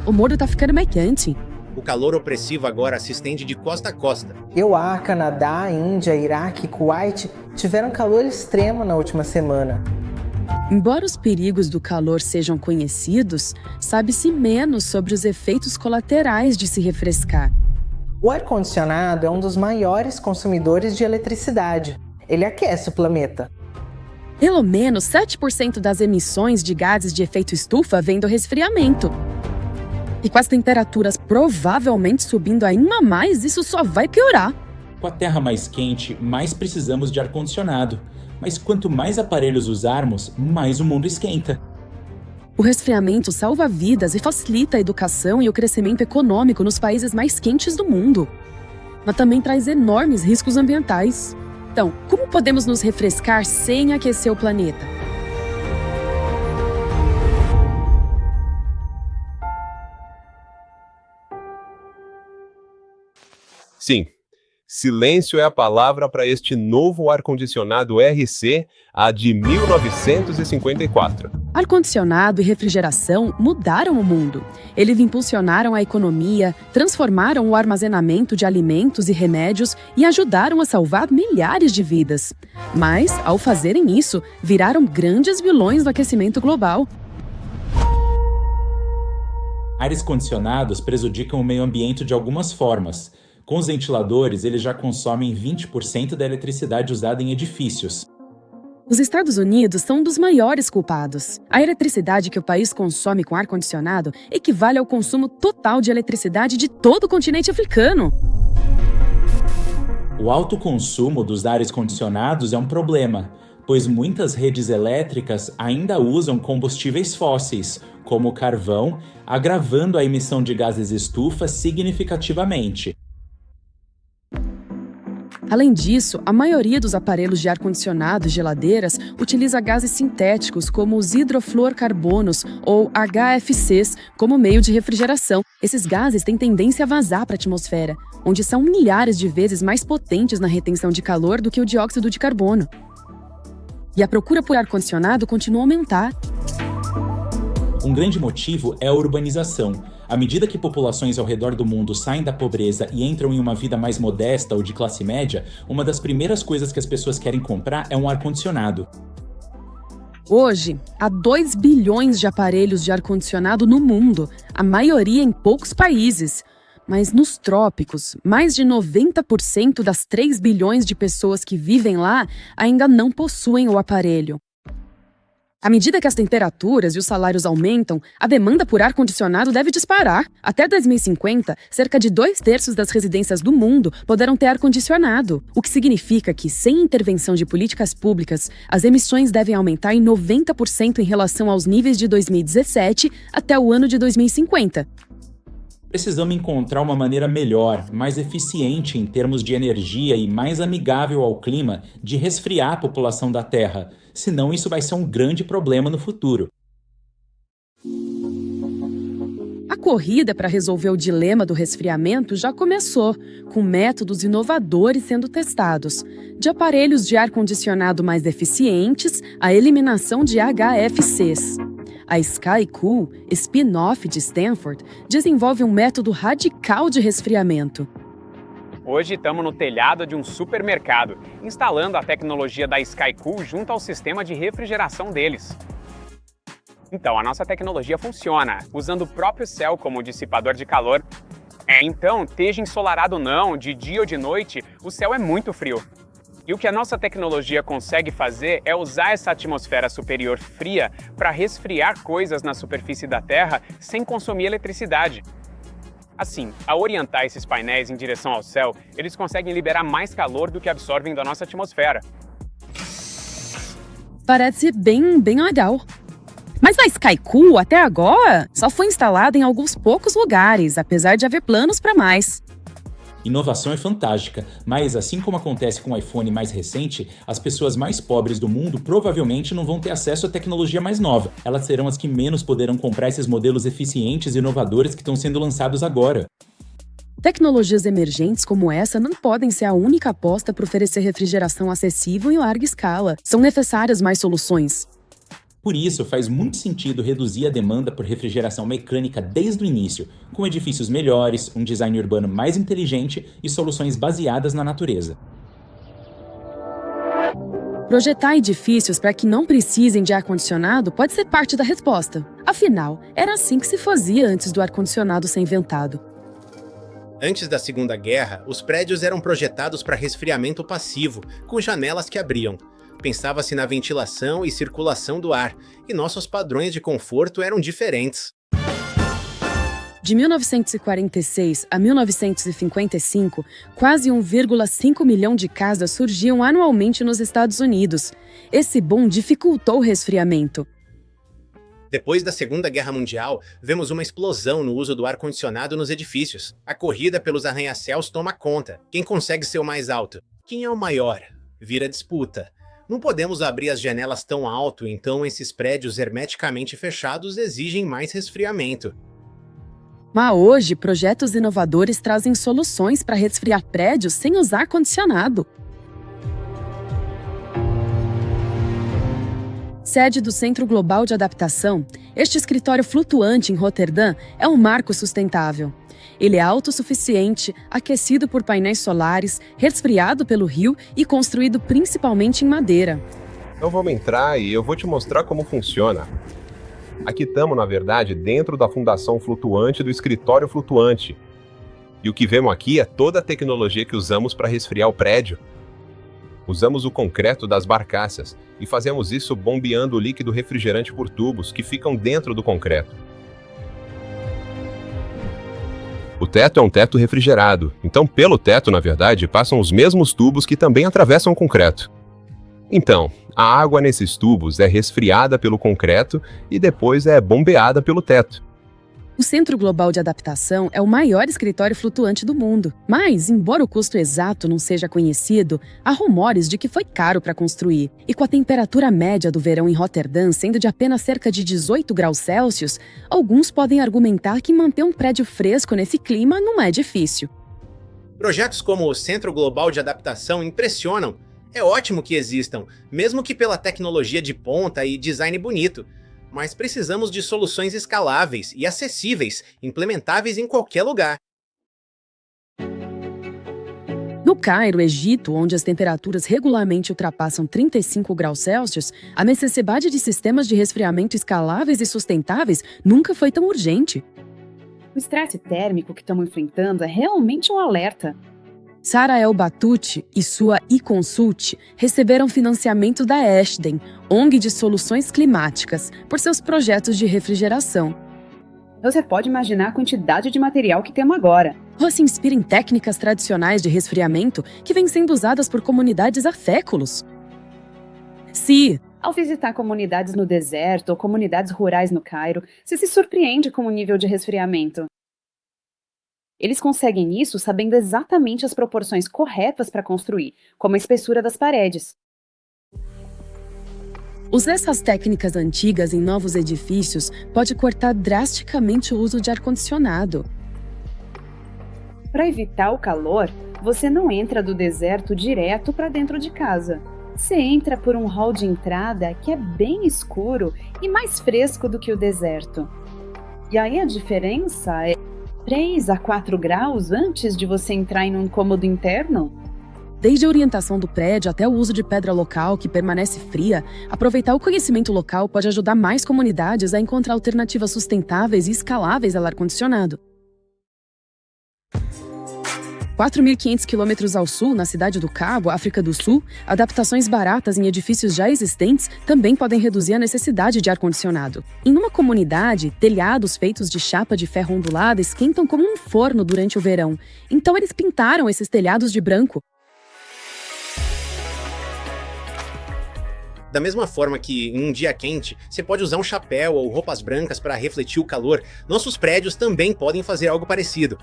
O mundo tá ficando mais quente. O calor opressivo agora se estende de costa a costa. EUA, Canadá, Índia, Iraque e Kuwait tiveram calor extremo na última semana. Embora os perigos do calor sejam conhecidos, sabe-se menos sobre os efeitos colaterais de se refrescar. O ar-condicionado é um dos maiores consumidores de eletricidade. Ele aquece o planeta. Pelo menos 7% das emissões de gases de efeito estufa vêm do resfriamento. E com as temperaturas provavelmente subindo ainda mais, isso só vai piorar. Com a Terra mais quente, mais precisamos de ar-condicionado. Mas quanto mais aparelhos usarmos, mais o mundo esquenta. O resfriamento salva vidas e facilita a educação e o crescimento econômico nos países mais quentes do mundo. Mas também traz enormes riscos ambientais. Então, como podemos nos refrescar sem aquecer o planeta? Sim, silêncio é a palavra para este novo ar-condicionado RC, a de 1954. Ar-condicionado e refrigeração mudaram o mundo. Eles impulsionaram a economia, transformaram o armazenamento de alimentos e remédios e ajudaram a salvar milhares de vidas. Mas, ao fazerem isso, viraram grandes vilões do aquecimento global. Ares condicionados prejudicam o meio ambiente de algumas formas. Com os ventiladores, eles já consomem 20% da eletricidade usada em edifícios. Os Estados Unidos são um dos maiores culpados. A eletricidade que o país consome com ar-condicionado equivale ao consumo total de eletricidade de todo o continente africano. O alto consumo dos ares condicionados é um problema, pois muitas redes elétricas ainda usam combustíveis fósseis, como o carvão, agravando a emissão de gases estufa significativamente. Além disso, a maioria dos aparelhos de ar-condicionado e geladeiras utiliza gases sintéticos como os hidrofluorcarbonos ou HFCs como meio de refrigeração. Esses gases têm tendência a vazar para a atmosfera, onde são milhares de vezes mais potentes na retenção de calor do que o dióxido de carbono. E a procura por ar-condicionado continua a aumentar. Um grande motivo é a urbanização. À medida que populações ao redor do mundo saem da pobreza e entram em uma vida mais modesta ou de classe média, uma das primeiras coisas que as pessoas querem comprar é um ar-condicionado. Hoje, há 2 bilhões de aparelhos de ar-condicionado no mundo, a maioria em poucos países. Mas nos trópicos, mais de 90% das 3 bilhões de pessoas que vivem lá ainda não possuem o aparelho. À medida que as temperaturas e os salários aumentam, a demanda por ar-condicionado deve disparar. Até 2050, cerca de 2/3 das residências do mundo poderão ter ar-condicionado, o que significa que, sem intervenção de políticas públicas, as emissões devem aumentar em 90% em relação aos níveis de 2017 até o ano de 2050. Precisamos encontrar uma maneira melhor, mais eficiente em termos de energia e mais amigável ao clima de resfriar a população da Terra. Senão isso vai ser um grande problema no futuro. A corrida para resolver o dilema do resfriamento já começou, com métodos inovadores sendo testados, de aparelhos de ar-condicionado mais eficientes à eliminação de HFCs. A SkyCool, spin-off de Stanford, desenvolve um método radical de resfriamento. Hoje estamos no telhado de um supermercado, instalando a tecnologia da SkyCool junto ao sistema de refrigeração deles. Então, a nossa tecnologia funciona, usando o próprio céu como dissipador de calor. Então, esteja ensolarado ou não, de dia ou de noite, o céu é muito frio. E o que a nossa tecnologia consegue fazer é usar essa atmosfera superior fria para resfriar coisas na superfície da Terra sem consumir eletricidade. Assim, ao orientar esses painéis em direção ao céu, eles conseguem liberar mais calor do que absorvem da nossa atmosfera. Parece bem legal. Mas a SkyCool, até agora, só foi instalada em alguns poucos lugares, apesar de haver planos para mais. Inovação é fantástica, mas assim como acontece com o iPhone mais recente, as pessoas mais pobres do mundo provavelmente não vão ter acesso à tecnologia mais nova. Elas serão as que menos poderão comprar esses modelos eficientes e inovadores que estão sendo lançados agora. Tecnologias emergentes como essa não podem ser a única aposta para oferecer refrigeração acessível em larga escala. São necessárias mais soluções. Por isso, faz muito sentido reduzir a demanda por refrigeração mecânica desde o início, com edifícios melhores, um design urbano mais inteligente e soluções baseadas na natureza. Projetar edifícios para que não precisem de ar-condicionado pode ser parte da resposta. Afinal, era assim que se fazia antes do ar-condicionado ser inventado. Antes da Segunda Guerra, os prédios eram projetados para resfriamento passivo, com janelas que abriam. Pensava-se na ventilação e circulação do ar, e nossos padrões de conforto eram diferentes. De 1946 a 1955, quase 1,5 milhão de casas surgiam anualmente nos Estados Unidos. Esse boom dificultou o resfriamento. Depois da Segunda Guerra Mundial, vemos uma explosão no uso do ar-condicionado nos edifícios. A corrida pelos arranha-céus toma conta. Quem consegue ser o mais alto? Quem é o maior? Vira disputa. Não podemos abrir as janelas tão alto, então esses prédios hermeticamente fechados exigem mais resfriamento. Mas hoje, projetos inovadores trazem soluções para resfriar prédios sem usar ar-condicionado. Sede do Centro Global de Adaptação, este escritório flutuante em Roterdã é um marco sustentável. Ele é autossuficiente, aquecido por painéis solares, resfriado pelo rio e construído principalmente em madeira. Então vamos entrar e eu vou te mostrar como funciona. Aqui estamos, na verdade, dentro da fundação flutuante do escritório flutuante. E o que vemos aqui é toda a tecnologia que usamos para resfriar o prédio. Usamos o concreto das barcaças e fazemos isso bombeando o líquido refrigerante por tubos que ficam dentro do concreto. O teto é um teto refrigerado, então pelo teto, na verdade, passam os mesmos tubos que também atravessam o concreto. Então, a água nesses tubos é resfriada pelo concreto e depois é bombeada pelo teto. O Centro Global de Adaptação é o maior escritório flutuante do mundo. Mas, embora o custo exato não seja conhecido, há rumores de que foi caro para construir. E com a temperatura média do verão em Roterdã sendo de apenas cerca de 18 graus Celsius, alguns podem argumentar que manter um prédio fresco nesse clima não é difícil. Projetos como o Centro Global de Adaptação impressionam. É ótimo que existam, mesmo que pela tecnologia de ponta e design bonito. Mas precisamos de soluções escaláveis e acessíveis, implementáveis em qualquer lugar. No Cairo, Egito, onde as temperaturas regularmente ultrapassam 35 graus Celsius, a necessidade de sistemas de resfriamento escaláveis e sustentáveis nunca foi tão urgente. O estresse térmico que estamos enfrentando é realmente um alerta. Sara El Batouti e sua eConsult receberam financiamento da Ashden, ONG de soluções climáticas, por seus projetos de refrigeração. Você pode imaginar a quantidade de material que temos agora. Ela se inspira em técnicas tradicionais de resfriamento que vêm sendo usadas por comunidades há séculos. Se Ao visitar comunidades no deserto ou comunidades rurais no Cairo, você se surpreende com o nível de resfriamento. Eles conseguem isso sabendo exatamente as proporções corretas para construir, como a espessura das paredes. usar essas técnicas antigas em novos edifícios pode cortar drasticamente o uso de ar-condicionado. Para evitar o calor, você não entra do deserto direto para dentro de casa. Você entra por um hall de entrada que é bem escuro e mais fresco do que o deserto. E aí a diferença é 3 a 4 graus antes de você entrar em um cômodo interno. Desde a orientação do prédio até o uso de pedra local que permanece fria, aproveitar o conhecimento local pode ajudar mais comunidades a encontrar alternativas sustentáveis e escaláveis ao ar-condicionado. 4.500 quilômetros ao sul, na cidade do Cabo, África do Sul, adaptações baratas em edifícios já existentes também podem reduzir a necessidade de ar-condicionado. Em uma comunidade, telhados feitos de chapa de ferro ondulada esquentam como um forno durante o verão. Então eles pintaram esses telhados de branco. Da mesma forma que, em um dia quente, você pode usar um chapéu ou roupas brancas para refletir o calor, nossos prédios também podem fazer algo parecido.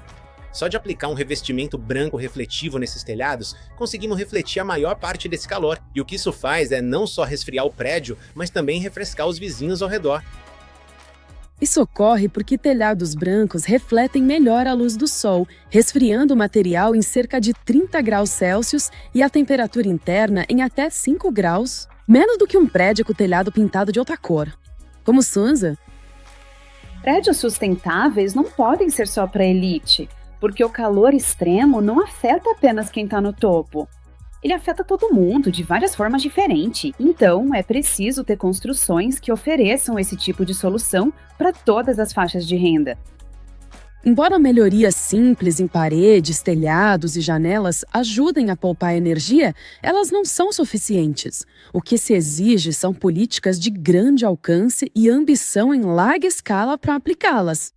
Só de aplicar um revestimento branco refletivo nesses telhados, conseguimos refletir a maior parte desse calor. E o que isso faz é não só resfriar o prédio, mas também refrescar os vizinhos ao redor. Isso ocorre porque telhados brancos refletem melhor a luz do sol, resfriando o material em cerca de 30 graus Celsius e a temperatura interna em até 5 graus. Menos do que um prédio com o telhado pintado de outra cor. Como Sunza. Prédios sustentáveis não podem ser só para elite, porque o calor extremo não afeta apenas quem está no topo. Ele afeta todo mundo de várias formas diferentes. Então, é preciso ter construções que ofereçam esse tipo de solução para todas as faixas de renda. Embora melhorias simples em paredes, telhados e janelas ajudem a poupar energia, elas não são suficientes. O que se exige são políticas de grande alcance e ambição em larga escala para aplicá-las.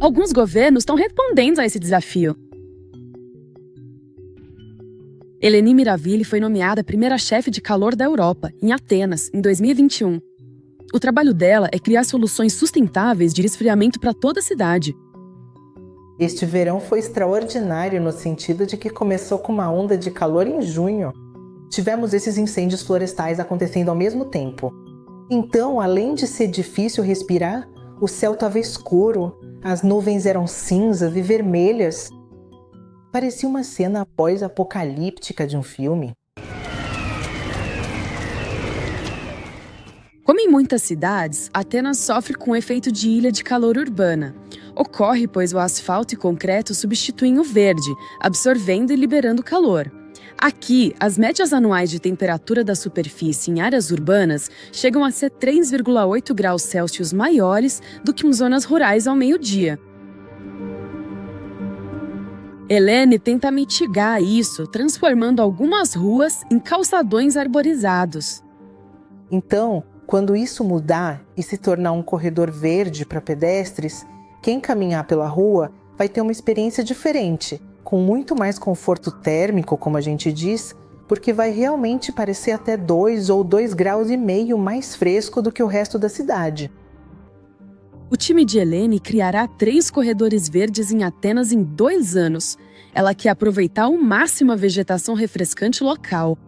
Alguns governos estão respondendo a esse desafio. Eleni Miraville foi nomeada a primeira chefe de calor da Europa, em Atenas, em 2021. O trabalho dela é criar soluções sustentáveis de resfriamento para toda a cidade. Este verão foi extraordinário no sentido de que começou com uma onda de calor em junho. Tivemos esses incêndios florestais acontecendo ao mesmo tempo. Então, além de ser difícil respirar, o céu estava escuro, as nuvens eram cinzas e vermelhas. Parecia uma cena pós-apocalíptica de um filme. Como em muitas cidades, Atenas sofre com o efeito de ilha de calor urbana. Ocorre pois o asfalto e concreto substituem o verde, absorvendo e liberando calor. Aqui, as médias anuais de temperatura da superfície em áreas urbanas chegam a ser 3,8 graus Celsius maiores do que em zonas rurais ao meio-dia. Eleni tenta mitigar isso, transformando algumas ruas em calçadões arborizados. Então, quando isso mudar e se tornar um corredor verde para pedestres, quem caminhar pela rua vai ter uma experiência diferente, com muito mais conforto térmico, como a gente diz, porque vai realmente parecer até 2 ou 2,5 graus mais fresco do que o resto da cidade. O time de Eleni criará 3 corredores verdes em Atenas em 2 anos. Ela quer aproveitar ao máximo a vegetação refrescante local.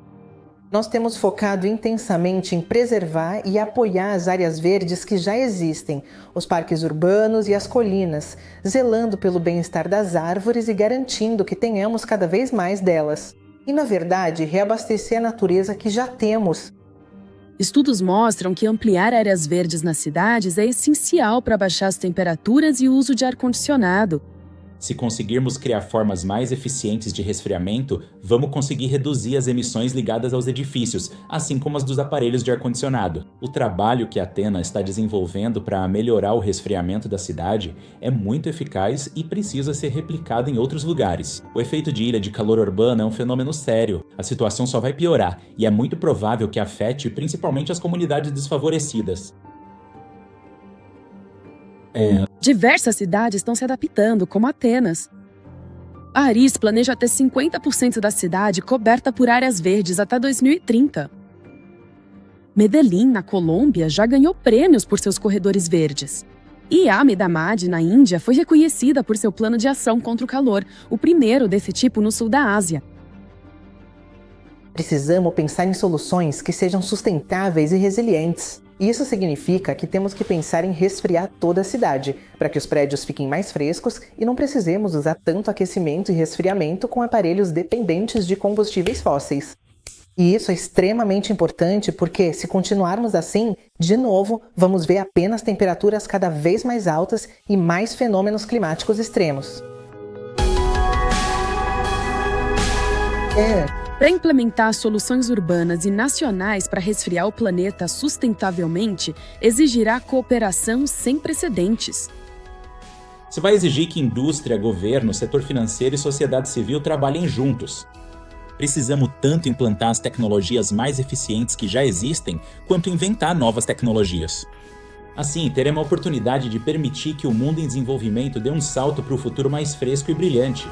Nós temos focado intensamente em preservar e apoiar as áreas verdes que já existem, os parques urbanos e as colinas, zelando pelo bem-estar das árvores e garantindo que tenhamos cada vez mais delas. E, na verdade, reabastecer a natureza que já temos. Estudos mostram que ampliar áreas verdes nas cidades é essencial para baixar as temperaturas e o uso de ar-condicionado. Se conseguirmos criar formas mais eficientes de resfriamento, vamos conseguir reduzir as emissões ligadas aos edifícios, assim como as dos aparelhos de ar-condicionado. O trabalho que a Atenas está desenvolvendo para melhorar o resfriamento da cidade é muito eficaz e precisa ser replicado em outros lugares. O efeito de ilha de calor urbana é um fenômeno sério. A situação só vai piorar e é muito provável que afete principalmente as comunidades desfavorecidas. Diversas cidades estão se adaptando, como Atenas. Paris planeja ter 50% da cidade coberta por áreas verdes até 2030. Medellín, na Colômbia, já ganhou prêmios por seus corredores verdes. E Ahmedabad, na Índia, foi reconhecida por seu plano de ação contra o calor, o primeiro desse tipo no sul da Ásia. Precisamos pensar em soluções que sejam sustentáveis e resilientes. Isso significa que temos que pensar em resfriar toda a cidade, para que os prédios fiquem mais frescos e não precisemos usar tanto aquecimento e resfriamento com aparelhos dependentes de combustíveis fósseis. E isso é extremamente importante porque, se continuarmos assim, de novo, vamos ver apenas temperaturas cada vez mais altas e mais fenômenos climáticos extremos. Para implementar soluções urbanas e nacionais para resfriar o planeta sustentavelmente, exigirá cooperação sem precedentes. Você vai exigir que indústria, governo, setor financeiro e sociedade civil trabalhem juntos. Precisamos tanto implantar as tecnologias mais eficientes que já existem, quanto inventar novas tecnologias. Assim, teremos a oportunidade de permitir que o mundo em desenvolvimento dê um salto para o futuro mais fresco e brilhante.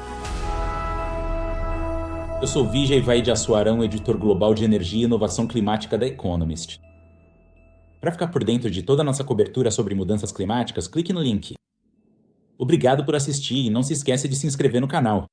Eu sou Vijay Vaidyanathan, editor global de energia e inovação climática da Economist. Para ficar por dentro de toda a nossa cobertura sobre mudanças climáticas, clique no link. Obrigado por assistir e não se esqueça de se inscrever no canal.